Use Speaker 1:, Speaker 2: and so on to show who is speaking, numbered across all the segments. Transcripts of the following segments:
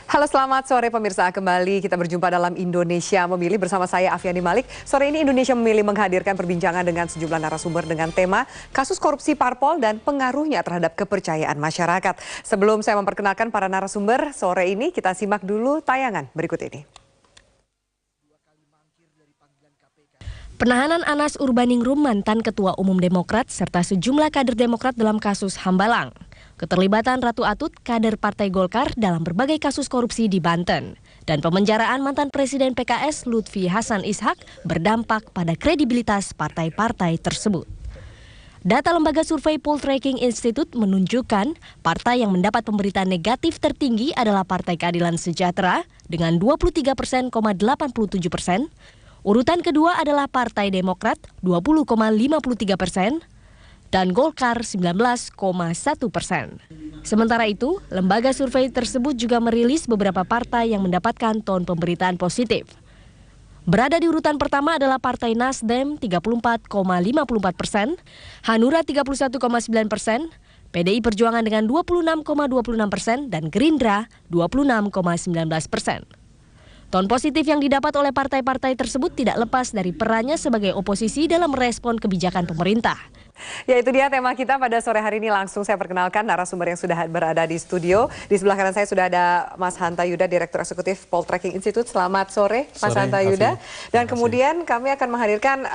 Speaker 1: Halo, selamat sore pemirsa. Kembali kita berjumpa dalam Indonesia Memilih bersama saya Afiani Malik. Sore ini Indonesia Memilih menghadirkan perbincangan dengan sejumlah narasumber dengan tema kasus korupsi parpol dan pengaruhnya terhadap kepercayaan masyarakat. Sebelum saya memperkenalkan para narasumber, sore ini kita simak dulu tayangan berikut ini.
Speaker 2: Penahanan Anas Urbaningrum, mantan Ketua Umum Demokrat, serta sejumlah kader Demokrat dalam kasus Hambalang. Keterlibatan Ratu Atut, kader Partai Golkar dalam berbagai kasus korupsi di Banten. Dan pemenjaraan mantan Presiden PKS Lutfi Hasan Ishak berdampak pada kredibilitas partai-partai tersebut. Data lembaga survei Poltreking Institute menunjukkan partai yang mendapat pemberitaan negatif tertinggi adalah Partai Keadilan Sejahtera dengan 23,87%. Urutan kedua adalah Partai Demokrat 20,53%. Dan Golkar 19,1%. Sementara itu, lembaga survei tersebut juga merilis beberapa partai yang mendapatkan ton pemberitaan positif. Berada di urutan pertama adalah Partai Nasdem 34,54%, Hanura 31,9%, PDI Perjuangan dengan 26,26% dan Gerindra 26,19%. Ton positif yang didapat oleh partai-partai tersebut tidak lepas dari perannya sebagai oposisi dalam merespon kebijakan pemerintah.
Speaker 1: Ya, itu dia tema kita pada sore hari ini. Langsung saya perkenalkan narasumber yang sudah berada di studio. Di sebelah kanan saya sudah ada Mas Hanta Yuda, Direktur Eksekutif Poltreking Institute. Selamat sore, Mas Hanta Yuda. Dan kemudian kami akan menghadirkan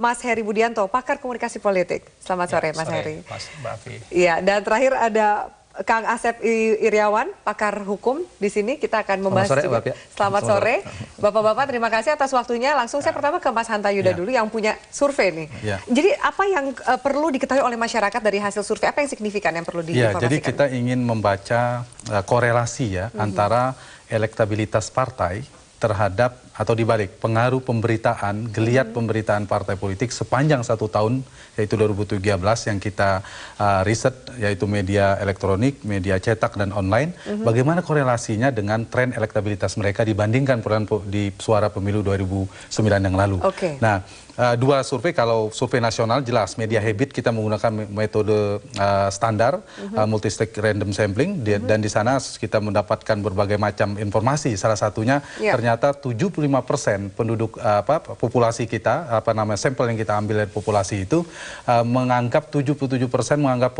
Speaker 1: Mas Heri Budianto, pakar komunikasi politik. Selamat sore, Mas Heri.
Speaker 3: Mbak Afi.
Speaker 1: Iya, dan terakhir ada Kang Asep Iriawan, pakar hukum di sini. Kita akan membahas juga. Selamat sore, Bapak-bapak. Terima kasih atas waktunya. Langsung saya pertama ke Mas Hanta Yuda dulu yang punya survei nih. Jadi apa yang perlu diketahui oleh masyarakat dari hasil survei? Apa yang signifikan yang perlu diinformasikan?
Speaker 3: Jadi kita ingin membaca korelasi antara elektabilitas partai terhadap atau dibalik pengaruh pemberitaan, geliat pemberitaan partai politik sepanjang 1 tahun, yaitu 2013 yang kita riset, yaitu media elektronik, media cetak dan online. Bagaimana korelasinya dengan tren elektabilitas mereka dibandingkan di suara pemilu 2009 yang lalu. Nah, dua survei, kalau survei nasional jelas media habit kita menggunakan metode standar multistage random sampling, dan di sana kita mendapatkan berbagai macam informasi. Salah satunya ternyata 75% penduduk populasi kita, sampel yang kita ambil dari populasi itu menganggap 77% menganggap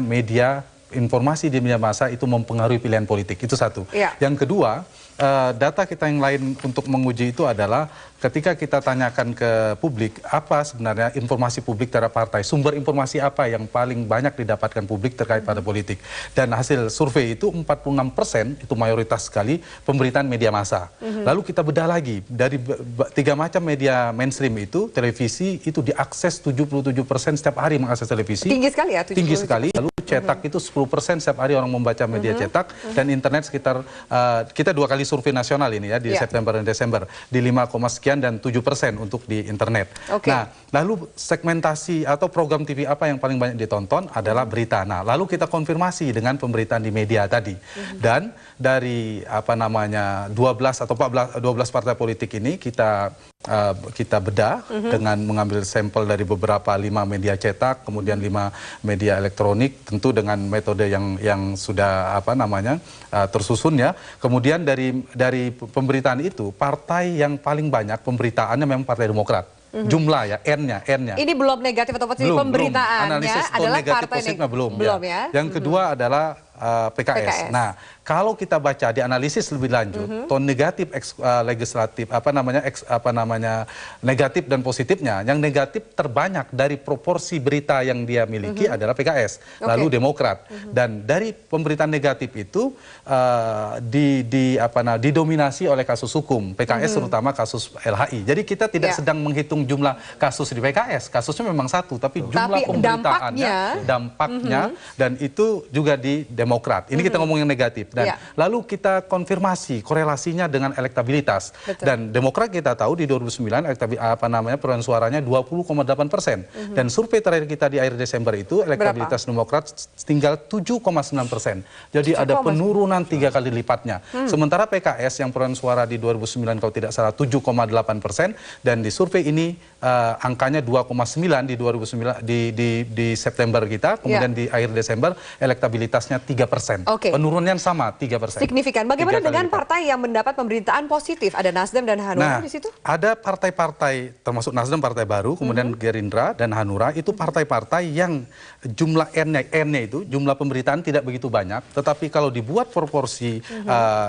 Speaker 3: media informasi di media massa itu mempengaruhi pilihan politik. Itu satu. Yang kedua, data kita yang lain untuk menguji itu adalah ketika kita tanyakan ke publik apa sebenarnya informasi publik terhadap partai, sumber informasi apa yang paling banyak didapatkan publik terkait pada politik. Dan hasil survei itu 46% itu mayoritas sekali pemberitaan media massa. Lalu kita bedah lagi dari 3 macam media mainstream itu, televisi itu diakses 77% setiap hari mengakses televisi.
Speaker 1: Tinggi sekali ya?
Speaker 3: Tinggi sekali. Lalu cetak itu 10% setiap hari orang membaca media cetak, dan internet sekitar kita 2 kali survei nasional ini ya di September dan Desember di 5, sekian dan 7% untuk di internet. Nah, lalu segmentasi atau program TV apa yang paling banyak ditonton adalah berita. Nah, lalu kita konfirmasi dengan pemberitaan di media tadi. Dan dari 12 atau 12 partai politik ini kita bedah dengan mengambil sampel dari beberapa 5 media cetak, kemudian 5 media elektronik, tentu dengan metode yang sudah tersusun ya. Kemudian dari pemberitaan itu, partai yang paling banyak pemberitaannya memang Partai Demokrat. Jumlah ya, N-nya.
Speaker 1: Ini belum negatif atau positif, pemberitaannya
Speaker 3: analisis
Speaker 1: adalah
Speaker 3: negatif
Speaker 1: partai
Speaker 3: positifnya belum ya. Yang kedua adalah PKS. Nah, kalau kita baca di analisis lebih lanjut, ton negatif legislatif negatif dan positifnya, yang negatif terbanyak dari proporsi berita yang dia miliki adalah PKS, lalu Demokrat. Dan dari pemberitaan negatif itu didominasi oleh kasus hukum, PKS terutama kasus LHI. Jadi kita tidak sedang menghitung jumlah kasus di PKS, kasusnya memang satu, tapi jumlah pemberitaannya, dampaknya, dan itu juga di Demokrat. Ini kita ngomong yang negatif. Dan lalu kita konfirmasi korelasinya dengan elektabilitas. Dan Demokrat kita tahu di 2009 perolehan suaranya 20,8%. Dan survei terakhir kita di akhir Desember itu elektabilitas Demokrat tinggal 7,9%. Jadi ada penurunan 3 kali lipatnya. Sementara PKS yang perolehan suara di 2009 kalau tidak salah 7,8%, dan di survei ini angkanya 2,9 di 2009 di September kita, kemudian di akhir Desember elektabilitasnya 3,9%. 3%.
Speaker 1: Oke.
Speaker 3: Penurunannya sama 3%.
Speaker 1: Signifikan. Bagaimana
Speaker 3: 3 kali
Speaker 1: dengan
Speaker 3: lipat.
Speaker 1: partai yang mendapat pemberitaan positif? Ada Nasdem dan Hanura di situ?
Speaker 3: Ada partai-partai termasuk Nasdem Partai Baru, kemudian Gerindra dan Hanura itu partai-partai yang jumlah N-nya itu jumlah pemberitaan tidak begitu banyak, tetapi kalau dibuat proporsi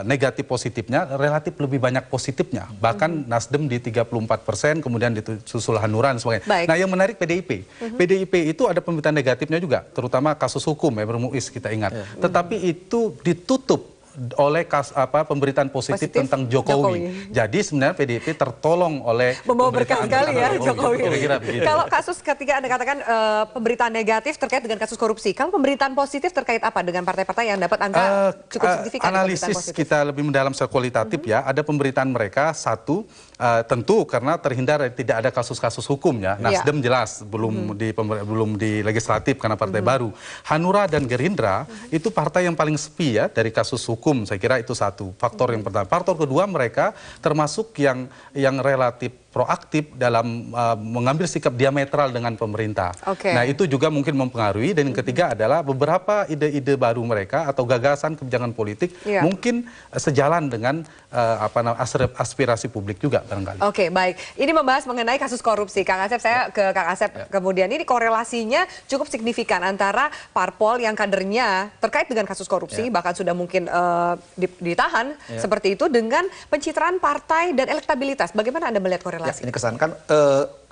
Speaker 3: negatif positifnya relatif lebih banyak positifnya. Bahkan Nasdem di 34%, kemudian disusul Hanura dan sebagainya.
Speaker 1: Baik.
Speaker 3: Nah, yang menarik PDIP. PDIP itu ada pemberitaan negatifnya juga, terutama kasus hukum Emre Muiz kita ingat. Tetapi itu ditutup oleh pemberitaan positif tentang Jokowi. Jadi sebenarnya PDIP tertolong oleh
Speaker 1: membawa berkah sekali ya Jokowi.
Speaker 3: Kira-kira begitu.
Speaker 1: Kalau kasus ketika Anda katakan pemberitaan negatif terkait dengan kasus korupsi, kalau pemberitaan positif terkait apa dengan partai-partai yang dapat angka cukup signifikan?
Speaker 3: Analisis kita lebih mendalam secara kualitatif ya, ada pemberitaan mereka satu tentu karena terhindar tidak ada kasus-kasus hukumnya. Nasdem jelas belum di legislatif karena partai baru. Hanura dan Gerindra itu partai yang paling sepi ya dari kasus hukum, saya kira itu satu faktor yang pertama. Faktor kedua, mereka termasuk yang relatif proaktif dalam mengambil sikap diametral dengan pemerintah. Nah, itu juga mungkin mempengaruhi. Dan yang ketiga adalah beberapa ide-ide baru mereka atau gagasan kebijakan politik mungkin sejalan dengan aspirasi publik juga barangkali.
Speaker 1: Oke, baik. Ini membahas mengenai kasus korupsi. Kang Asep, saya ke Kang Asep kemudian. Ini korelasinya cukup signifikan antara parpol yang kadernya terkait dengan kasus korupsi, bahkan sudah mungkin ditahan seperti itu, dengan pencitraan partai dan elektabilitas. Bagaimana Anda melihat korelasi?
Speaker 4: Ya, ini kesan kan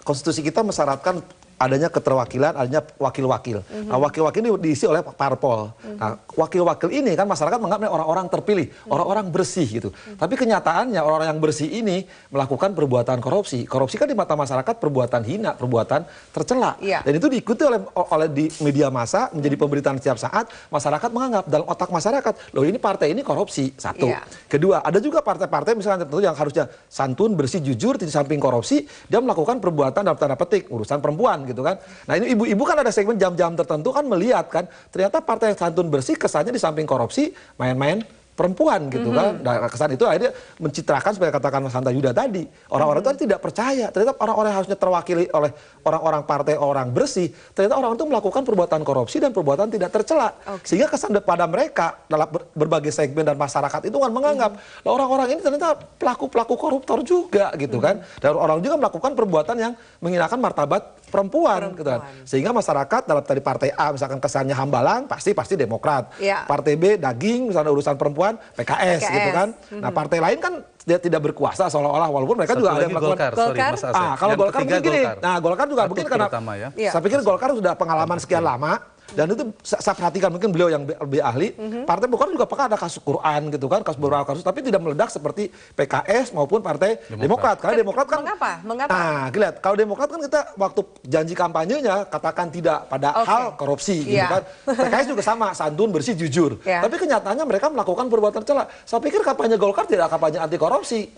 Speaker 4: konstitusi kita mensyaratkan adanya keterwakilan, adanya wakil-wakil. Nah, wakil-wakil ini diisi oleh parpol. Nah, wakil-wakil ini kan masyarakat menganggap orang-orang terpilih, orang-orang bersih gitu. Tapi kenyataannya orang-orang yang bersih ini melakukan perbuatan korupsi. Korupsi kan di mata masyarakat perbuatan hina, perbuatan tercela. Dan itu diikuti oleh di media massa, menjadi pemberitaan setiap saat. Masyarakat menganggap dalam otak masyarakat, loh ini partai ini korupsi. Satu. Kedua, ada juga partai-partai misalnya tertentu yang harusnya santun, bersih, jujur, di samping korupsi, dia melakukan perbuatan dalam tanda petik urusan perempuan gitu kan. Nah, ini ibu-ibu kan ada segmen jam-jam tertentu kan melihat kan ternyata partai santun bersih kesannya di samping korupsi main-main perempuan gitu kan. Nah, kesan itu akhirnya mencitrakan seperti katakan Mas Hanta Yuda tadi. Orang-orang itu tidak percaya. Ternyata orang-orang yang harusnya terwakili oleh orang-orang partai orang bersih, ternyata orang itu melakukan perbuatan korupsi dan perbuatan tidak tercela. Sehingga kesan pada mereka dalam berbagai segmen dan masyarakat itu kan menganggap orang-orang ini ternyata pelaku-pelaku koruptor juga gitu kan. Dan orang juga melakukan perbuatan yang menghinakan martabat perempuan. Gitu kan. Sehingga masyarakat dalam tadi partai A misalkan kesannya hambalang, pasti Demokrat. Partai B daging misalnya urusan perempuan PKS gitu kan. Nah, partai lain kan dia tidak berkuasa seolah-olah, walaupun mereka juga ada yang melakukan
Speaker 1: Golkar.
Speaker 4: Kalau Golkar mungkin gini. Nah, Golkar juga mungkin karena saya pikir Golkar sudah pengalaman sekian lama. Dan itu saya perhatikan mungkin beliau yang lebih ahli. Partai Golkar juga pernah ada kasus Quran gitu kan, beberapa kasus, tapi tidak meledak seperti PKS maupun Partai Demokrat. Karena Demokrat kan
Speaker 1: mengapa?
Speaker 4: Nah, lihat kalau Demokrat kan kita waktu janji kampanyenya katakan tidak pada hal korupsi gitu kan. PKS juga sama, santun, bersih, jujur. Tapi kenyataannya mereka melakukan perbuatan tercela. Saya pikir kampanye Golkar tidak kampanye anti korupsi.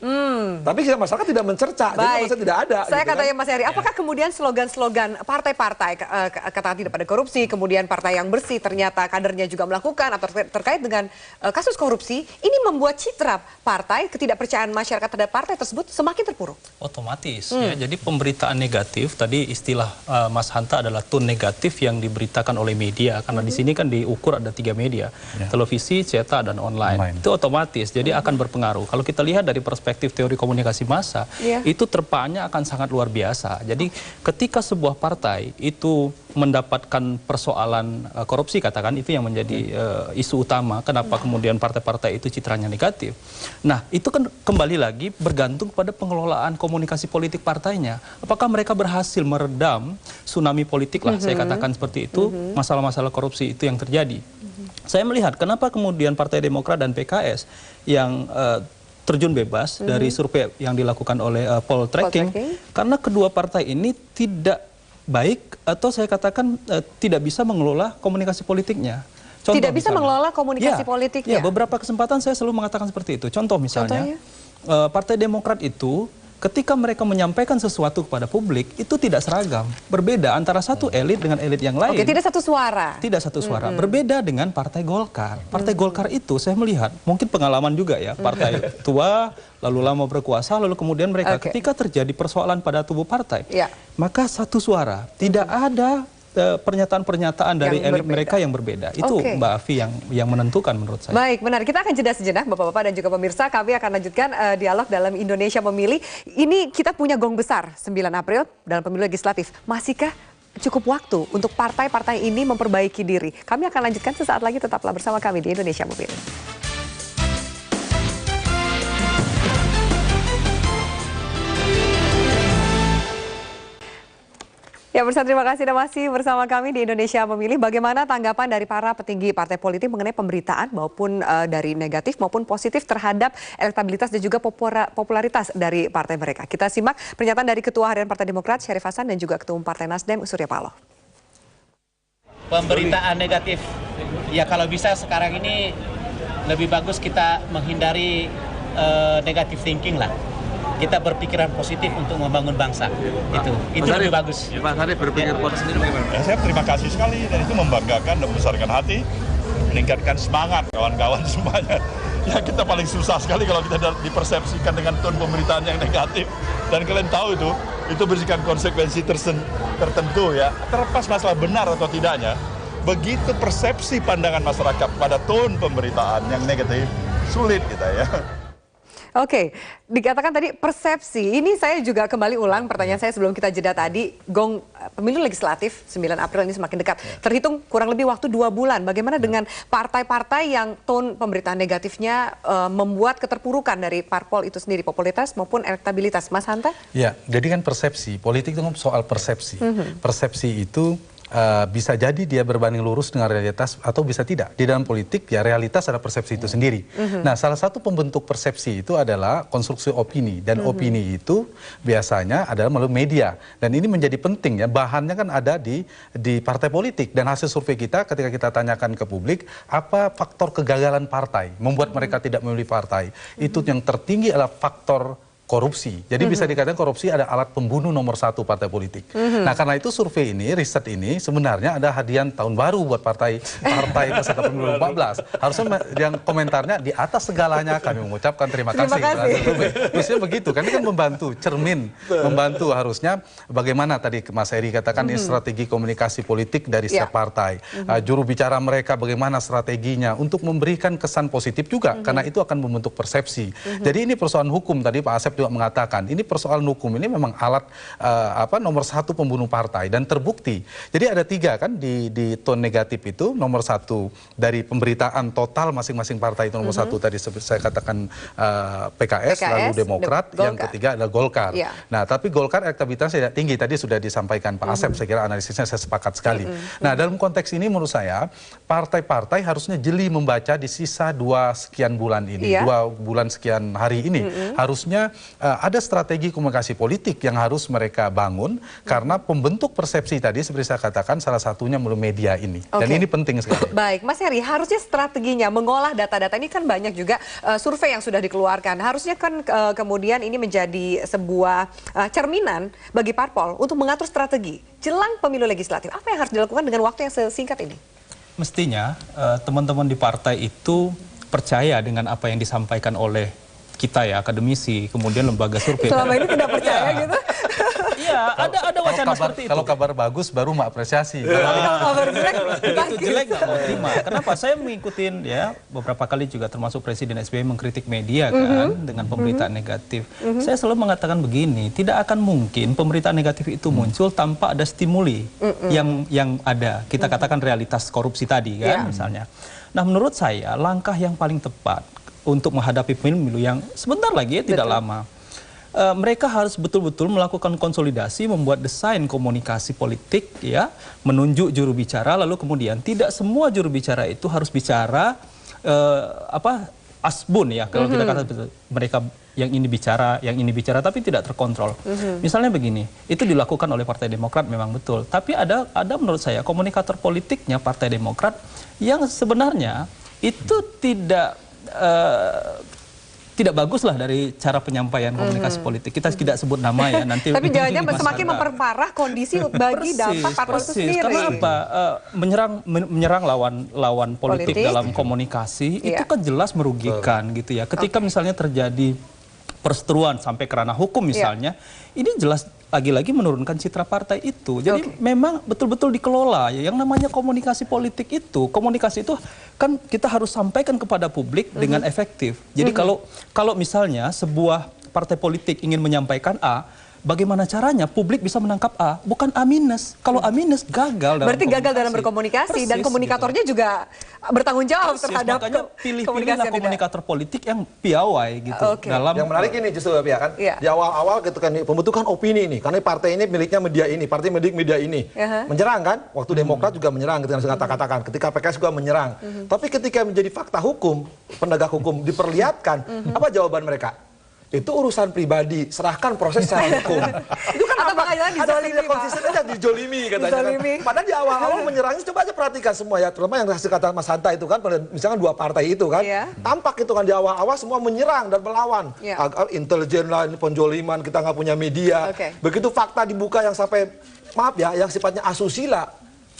Speaker 4: Tapi masyarakat tidak mencerca, jadi maksudnya tidak ada.
Speaker 1: Saya
Speaker 4: gitu
Speaker 1: katanya
Speaker 4: kan.
Speaker 1: Mas Heri, apakah kemudian slogan-slogan partai-partai katakan tidak pada korupsi, kemudian partai yang bersih ternyata kadernya juga melakukan atau terkait dengan kasus korupsi, ini membuat citra partai, ketidakpercayaan masyarakat terhadap partai tersebut semakin terpuruk?
Speaker 5: Otomatis ya. Jadi pemberitaan negatif, tadi istilah Mas Hanta adalah tone negatif yang diberitakan oleh media, karena di sini kan diukur ada 3 media, televisi, cetak, dan online. Itu otomatis jadi akan berpengaruh. Kalau kita lihat dari perspektif teori komunikasi massa, itu terpanya akan sangat luar biasa. Jadi ketika sebuah partai itu mendapatkan persoalan korupsi, katakan itu yang menjadi isu utama kenapa kemudian partai-partai itu citranya negatif. Nah, itu kan kembali lagi bergantung pada pengelolaan komunikasi politik partainya. Apakah mereka berhasil meredam tsunami politik lah, saya katakan seperti itu, masalah-masalah korupsi itu yang terjadi. Saya melihat kenapa kemudian Partai Demokrat dan PKS yang terjun bebas dari survei yang dilakukan oleh poll tracking, karena kedua partai ini tidak baik atau saya katakan tidak bisa mengelola komunikasi politiknya. Contoh
Speaker 1: tidak bisa mengelola komunikasi politiknya?
Speaker 5: Ya, beberapa kesempatan saya selalu mengatakan seperti itu. Contoh misalnya, Partai Demokrat itu ketika mereka menyampaikan sesuatu kepada publik, itu tidak seragam. Berbeda antara satu elit dengan elit yang lain.
Speaker 1: Oke, tidak satu suara.
Speaker 5: Tidak satu suara. Berbeda dengan Partai Golkar. Partai Golkar itu saya melihat, mungkin pengalaman juga ya, partai tua, lalu lama berkuasa, lalu kemudian mereka ketika terjadi persoalan pada tubuh partai, maka satu suara. Tidak ada pernyataan-pernyataan dari elit mereka yang berbeda. Itu Mbak Afi yang menentukan menurut saya.
Speaker 1: Baik, menarik. Kita akan jeda sejenak Bapak-Bapak dan juga pemirsa. Kami akan lanjutkan dialog dalam Indonesia Memilih. Ini kita punya gong besar 9 April dalam pemilu legislatif. Masihkah cukup waktu untuk partai-partai ini memperbaiki diri? Kami akan lanjutkan sesaat lagi. Tetaplah bersama kami di Indonesia Memilih. Ya, pemirsa, terima kasih sudah masih bersama kami di Indonesia Memilih. Bagaimana tanggapan dari para petinggi partai politik mengenai pemberitaan maupun dari negatif maupun positif terhadap elektabilitas dan juga popularitas dari partai mereka? Kita simak pernyataan dari Ketua Harian Partai Demokrat Syarif Hasan dan juga Ketua Umum Partai Nasdem Surya Paloh.
Speaker 6: Pemberitaan negatif, ya kalau bisa sekarang ini lebih bagus kita menghindari negatif thinking lah. Kita berpikiran positif untuk membangun bangsa. Itu lebih bagus.
Speaker 7: Pak Sarif berpikir positif sendiri bagaimana?
Speaker 8: Ya, saya terima kasih sekali dan itu membanggakan dan membesarkan hati, meningkatkan semangat kawan-kawan semuanya. Ya kita paling susah sekali kalau kita dipersepsikan dengan tone pemberitaan yang negatif. Dan kalian tahu itu bersihkan konsekuensi tertentu ya. Terlepas masalah benar atau tidaknya, begitu persepsi pandangan masyarakat pada tone pemberitaan yang negatif, sulit kita ya.
Speaker 1: Oke, dikatakan tadi persepsi. Ini saya juga kembali ulang pertanyaan saya sebelum kita jeda tadi. Gong pemilu legislatif 9 April ini semakin dekat. Terhitung kurang lebih waktu 2 bulan. Bagaimana dengan partai-partai yang tone pemberitaan negatifnya membuat keterpurukan dari parpol itu sendiri, popularitas maupun elektabilitas? Mas Hanta?
Speaker 3: Ya, jadi kan persepsi. Politik itu soal persepsi. Persepsi itu bisa jadi dia berbanding lurus dengan realitas atau bisa tidak. Di dalam politik ya realitas ada persepsi itu sendiri. Nah, salah satu pembentuk persepsi itu adalah konstruksi opini dan opini itu biasanya adalah melalui media. Dan ini menjadi penting ya, bahannya kan ada di partai politik dan hasil survei kita ketika kita tanyakan ke publik apa faktor kegagalan partai membuat mereka tidak memilih partai. Itu yang tertinggi adalah faktor korupsi. Jadi bisa dikatakan korupsi ada alat pembunuh nomor 1 partai politik. Nah, karena itu survei ini, riset ini sebenarnya ada hadiah tahun baru buat partai peserta pemilu 14. Harusnya yang komentarnya di atas segalanya kami mengucapkan terima kasih. Terusnya begitu, kan ini kan membantu cermin, membantu harusnya bagaimana tadi Mas Eri katakan ini strategi komunikasi politik dari setiap partai. Juru bicara mereka bagaimana strateginya untuk memberikan kesan positif juga karena itu akan membentuk persepsi. Jadi ini persoalan hukum tadi Pak Asep juga mengatakan ini persoalan hukum ini memang alat nomor 1 pembunuh partai dan terbukti. Jadi ada 3 kan di tone negatif itu nomor 1 dari pemberitaan total masing-masing partai itu nomor 1 tadi saya katakan PKS lalu Demokrat, yang ketiga adalah Golkar. Nah tapi Golkar elektabilitasnya tidak tinggi tadi sudah disampaikan Pak Asep, saya kira analisisnya saya sepakat sekali. Nah dalam konteks ini menurut saya partai-partai harusnya jeli membaca di sisa 2 sekian bulan ini, 2 bulan sekian hari ini harusnya ada strategi komunikasi politik yang harus mereka bangun karena pembentuk persepsi tadi seperti saya katakan salah satunya melalui media ini. Dan ini penting sekali.
Speaker 1: Baik, Mas Heri, harusnya strateginya mengolah data-data ini kan banyak juga survei yang sudah dikeluarkan. Harusnya kan kemudian ini menjadi sebuah cerminan bagi parpol untuk mengatur strategi jelang pemilu legislatif. Apa yang harus dilakukan dengan waktu yang sesingkat ini?
Speaker 5: Mestinya teman-teman di partai itu percaya dengan apa yang disampaikan oleh kita ya, akademisi, kemudian lembaga survei.
Speaker 1: Selama ini tidak percaya gitu?
Speaker 5: Iya, ada wacana seperti itu.
Speaker 3: Kalau kabar bagus baru mengapresiasi.
Speaker 1: Kalau kabar jelek,
Speaker 5: itu jelek nggak mau terima. Kenapa? Saya mengikuti ya beberapa kali juga termasuk Presiden SBY mengkritik media kan dengan pemberitaan negatif. Saya selalu mengatakan begini, tidak akan mungkin pemberitaan negatif itu muncul tanpa ada stimuli yang ada. Kita katakan realitas korupsi tadi kan misalnya. Nah menurut saya langkah yang paling tepat untuk menghadapi pemilu yang sebentar lagi ya, tidak lama. Mereka harus betul-betul melakukan konsolidasi, membuat desain komunikasi politik, ya, menunjuk juru bicara, lalu kemudian tidak semua juru bicara itu harus bicara asbun ya, kalau kita kata mereka yang ini bicara, tapi tidak terkontrol. Misalnya begini, itu dilakukan oleh Partai Demokrat memang betul, tapi ada menurut saya komunikator politiknya Partai Demokrat yang sebenarnya itu tidak bagus lah dari cara penyampaian komunikasi politik. Kita tidak sebut nama ya nanti.
Speaker 1: Tapi jangan semakin memperparah kondisi bagi dampak parpol itu sendiri.
Speaker 5: Karena apa? Menyerang lawan politik dalam komunikasi itu kan jelas merugikan gitu ya. Ketika misalnya terjadi perseteruan sampai ke ranah hukum misalnya, ini jelas lagi-lagi menurunkan citra partai itu. Jadi memang betul-betul dikelola ya. Yang namanya komunikasi politik itu, komunikasi itu kan kita harus sampaikan kepada publik dengan efektif. Jadi kalau misalnya sebuah partai politik ingin menyampaikan A, bagaimana caranya publik bisa menangkap A, bukan A minus. Kalau A minus gagal dalam
Speaker 1: berarti gagal dalam berkomunikasi. Persis, dan komunikatornya gitu. Juga bertanggung jawab terhadap
Speaker 5: pilih-pilihlah komunikator politik yang piawai gitu.
Speaker 4: Dalam yang menarik ini justru ya kan, di awal-awal gitu kan pembentukan opini nih, karena partai ini miliknya media ini, partai milik media ini, menyerang kan, waktu Demokrat juga menyerang ketika saya katakan, ketika PKS juga menyerang, tapi ketika menjadi fakta hukum, penegak hukum diperlihatkan, apa jawaban mereka? Itu urusan pribadi, serahkan proses secara hukum. Itu kan
Speaker 1: atau
Speaker 4: ada tidak konsisten aja dijolimi katanya kan. Padahal di awal-awal menyerangnya, coba aja perhatikan semua ya, terutama yang hasil kata Mas Hanta itu kan, misalkan dua partai itu kan, tampak itu kan di awal-awal semua menyerang dan melawan. Intelijen lah, ini penjoliman, kita nggak punya media. Begitu fakta dibuka yang sampai, maaf ya, yang sifatnya asusila,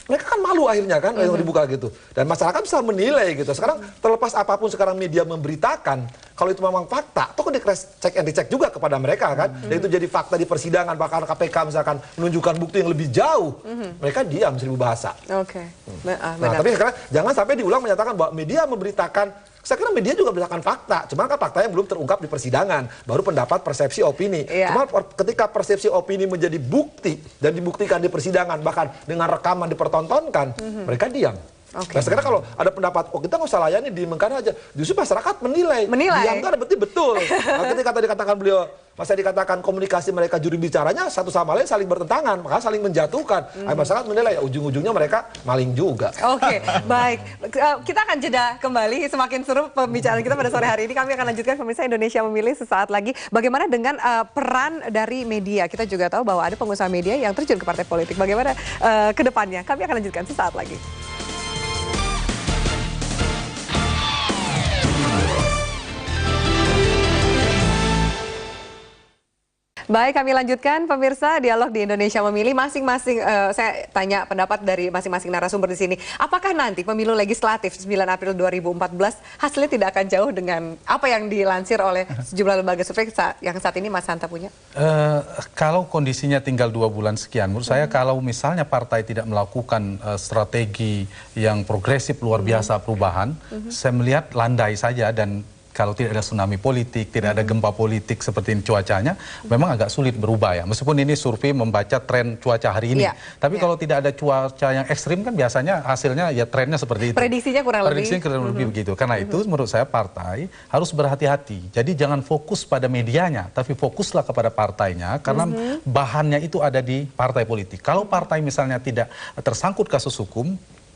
Speaker 4: mereka kan malu akhirnya kan yang dibuka gitu. Dan masyarakat bisa menilai gitu. Sekarang terlepas apapun sekarang media memberitakan, kalau itu memang fakta, toh di cek and dicek juga kepada mereka kan. Dan itu jadi fakta di persidangan, bahkan KPK misalkan menunjukkan bukti yang lebih jauh. Mereka diam 1000 bahasa. Nah, tapi sekarang jangan sampai diulang menyatakan bahwa media memberitakan. Saya kira media juga berdasarkan fakta, cuma kan faktanya belum terungkap di persidangan, baru pendapat, persepsi, opini. Cuma ketika persepsi, opini menjadi bukti dan dibuktikan di persidangan, bahkan dengan rekaman dipertontonkan, mereka diam. Nah sekarang kalau ada pendapat, kita nggak usah layani, diemkan aja. Justru masyarakat menilai. Diam itu ada betul. Nah, ketika tadi dikatakan beliau, masa dikatakan komunikasi mereka juri bicaranya satu sama lain saling bertentangan, maka saling menjatuhkan. Masyarakat menilai, ujung-ujungnya mereka maling juga.
Speaker 1: Baik. Kita akan jeda kembali, semakin seru pembicaraan kita pada sore hari ini. Kami akan lanjutkan pemirsa Indonesia Memilih sesaat lagi. Bagaimana dengan peran dari media? Kita juga tahu bahwa ada pengusaha media yang terjun ke partai politik. Bagaimana ke depannya? Kami akan lanjutkan sesaat lagi. Baik, kami lanjutkan pemirsa dialog di Indonesia Memilih. Masing-masing saya tanya pendapat dari masing-masing narasumber di sini. Apakah nanti pemilu legislatif 9 April 2014 hasilnya tidak akan jauh dengan apa yang dilansir oleh sejumlah lembaga survei yang saat ini Mas Hanta punya?
Speaker 3: Kalau kondisinya tinggal 2 bulan sekian, menurut saya kalau misalnya partai tidak melakukan strategi yang progresif luar biasa perubahan, saya melihat landai saja. Dan kalau tidak ada tsunami politik, tidak ada gempa politik seperti ini cuacanya, memang agak sulit berubah ya. Meskipun ini survei membaca tren cuaca hari ini. Tapi kalau tidak ada cuaca yang ekstrim kan biasanya hasilnya ya trennya seperti itu.
Speaker 1: Prediksinya kurang
Speaker 3: lebih begitu. Karena itu menurut saya partai harus berhati-hati. Jadi jangan fokus pada medianya, tapi fokuslah kepada partainya. Karena bahannya itu ada di partai politik. Kalau partai misalnya tidak tersangkut kasus hukum,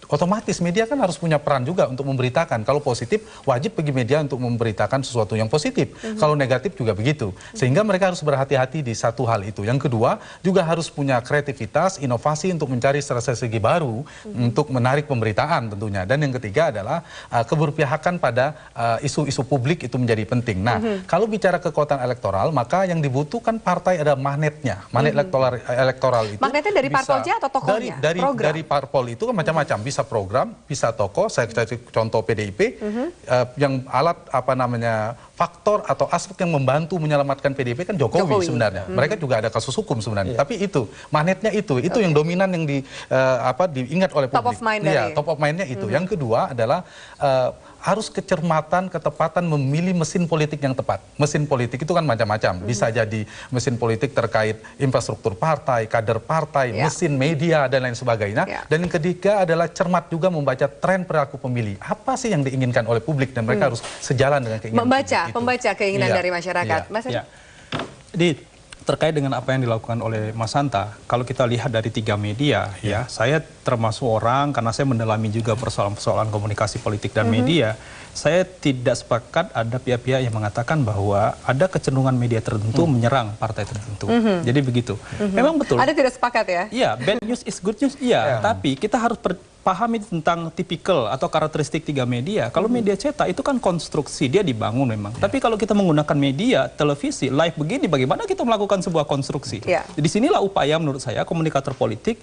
Speaker 3: otomatis media kan harus punya peran juga untuk memberitakan. Kalau positif, wajib bagi media untuk memberitakan sesuatu yang positif. Kalau negatif juga begitu. Sehingga mereka harus berhati-hati di satu hal itu. Yang kedua, juga harus punya kreativitas, inovasi untuk mencari strategi baru untuk menarik pemberitaan tentunya. Dan yang ketiga adalah keberpihakan pada isu-isu publik itu menjadi penting. Nah, kalau bicara kekuatan elektoral, maka yang dibutuhkan partai ada magnetnya. Magnet elektoral itu.
Speaker 1: Magnetnya dari parpolnya atau tokohnya?
Speaker 3: Dari parpol itu kan macam-macam. Bisa program, bisa tokoh. Saya kasih contoh PDIP yang alat faktor atau aspek yang membantu menyelamatkan PDIP kan Jokowi sebenarnya. Mereka juga ada kasus hukum sebenarnya. Tapi itu magnetnya itu yang dominan yang diingat oleh publik.
Speaker 1: Top of mind
Speaker 3: top of mind-nya itu. Yang kedua adalah harus kecermatan, ketepatan memilih mesin politik yang tepat. Mesin politik itu kan macam-macam. Bisa jadi mesin politik terkait infrastruktur partai, kader partai, mesin media, dan lain sebagainya. Dan yang ketiga adalah cermat juga membaca tren perilaku pemilih. Apa sih yang diinginkan oleh publik dan mereka harus sejalan dengan keinginan
Speaker 1: membaca keinginan dari masyarakat. Mas
Speaker 5: terkait dengan apa yang dilakukan oleh Mas Hanta, kalau kita lihat dari 3 media, ya, saya termasuk orang, karena saya mendalami juga persoalan-persoalan komunikasi politik dan media, saya tidak sepakat ada pihak-pihak yang mengatakan bahwa ada kecenderungan media tertentu menyerang partai tertentu. Jadi begitu. Memang betul.
Speaker 1: Ada tidak sepakat ya?
Speaker 5: Iya, bad news is good news, iya. Tapi kita harus pahami tentang tipikal atau karakteristik 3 media. Kalau media cetak itu kan konstruksi, dia dibangun memang. Tapi kalau kita menggunakan media, televisi, live begini, bagaimana kita melakukan sebuah konstruksi? Di sinilah upaya menurut saya komunikator politik.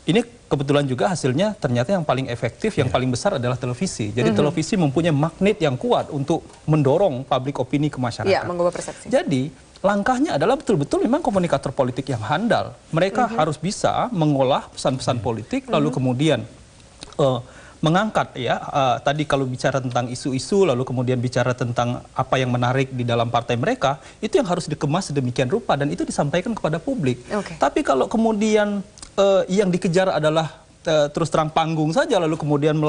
Speaker 5: Ini kebetulan juga hasilnya ternyata yang paling efektif, yang paling besar adalah televisi. Jadi televisi mempunyai magnet yang kuat untuk mendorong public opini ke masyarakat.
Speaker 1: Mengubah persepsi.
Speaker 5: Jadi langkahnya adalah betul-betul memang komunikator politik yang handal. Mereka harus bisa mengolah pesan-pesan politik, lalu kemudian mengangkat tadi kalau bicara tentang isu-isu, lalu kemudian bicara tentang apa yang menarik di dalam partai mereka, itu yang harus dikemas sedemikian rupa dan itu disampaikan kepada publik. Tapi kalau kemudian yang dikejar adalah terus terang panggung saja, lalu kemudian